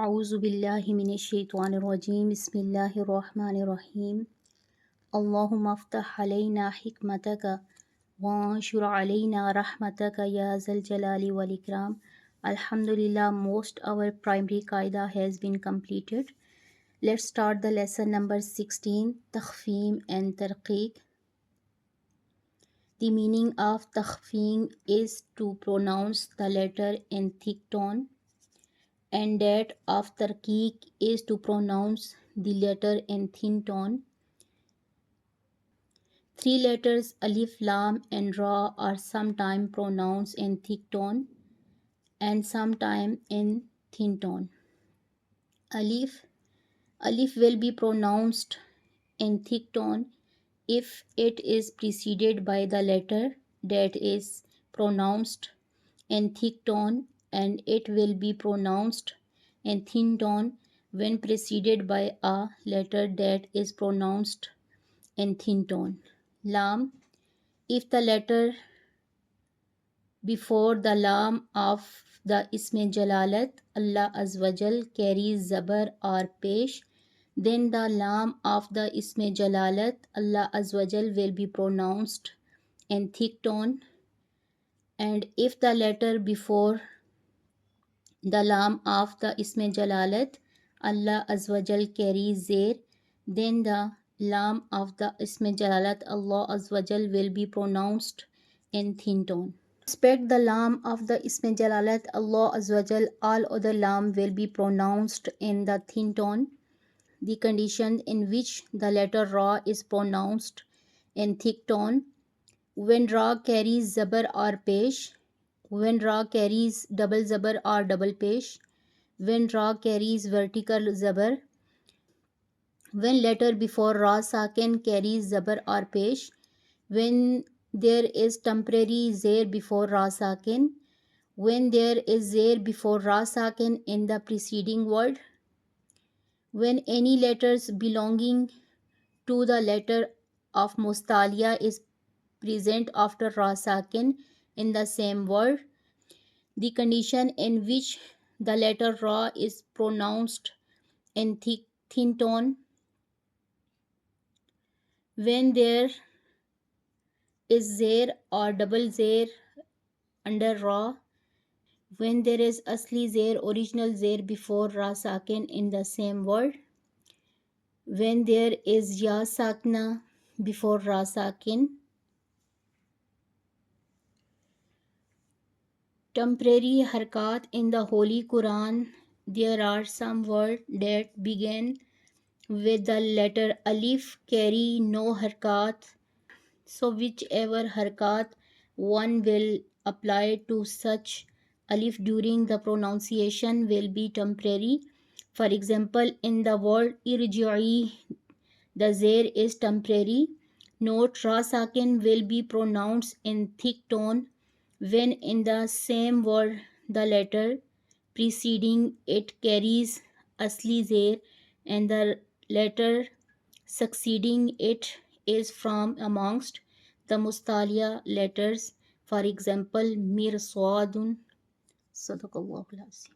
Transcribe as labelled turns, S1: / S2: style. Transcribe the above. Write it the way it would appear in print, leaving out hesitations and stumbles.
S1: اعوذ باللہ من الشیطان الرجیم بسم اللہ الرحمن الرحیم اللہم افتح علینا حکمتک وانشر علینا رحمتک یا ذا الجلال والاکرام. Alhamdulillah, most our primary qaida has been completed. Let's start the lesson number 16, takhfeem and tarqiq. The meaning of takhfeem is to pronounce the letter in thick tone, and that of tarqiq is to pronounce the letter in thin tone. Three letters alif, lam and ra are sometimes pronounced in thick tone and sometimes in thin tone. Alif will be pronounced in thick tone if it is preceded by the letter that is pronounced in thick tone, and it will be pronounced in thin tone when preceded by a letter that is pronounced in thin tone. Lam, if the letter before the lam of the Ism Jalalat Allah Azza wa Jal carries zabar or pesh, then the lam of the Ism Jalalat Allah Azza wa Jal will be pronounced in thick tone. And if the letter before the lam of the Ism Jalalat Allah Azza wa Jal carries zer, then the lam of the Ism Jalalat Allah Azza wa Jal will be pronounced in thin tone. Respect the lam of the Ism Jalalat Allah Azza wa Jal, all other lam will be pronounced in the thin tone. The condition in which the letter ra is pronounced in thick tone: when ra carries zabar or pesh, when ra carries double zabar or double pesh, when ra carries vertical zabar, when letter before ra sakin carries zabar or pesh, when there is temporary zer before ra sakin, when there is zer before ra sakin in the preceding word, when any letters belonging to the letter of Mustalia is present after ra sakin in the same word. The condition in which the letter ra is pronounced in thin tone: when there is zer or double zer under ra, when there is asli zer, original zer before ra sakin in the same word, when there is ya sakna before ra sakin. Temporary harkat in the Holy Quran: there are some words that begin with the letter alif carry no harkat, so whichever harkat one will apply to such alif during the pronunciation will be temporary. For example, in the word irji'i, the zer is temporary. Note, ra sakin will be pronounced in thick tone when in the same word the letter preceding it carries asli zer and the letter succeeding it is from amongst the mustalia letters. For example, mir swadun. Sadaqallahul Azim.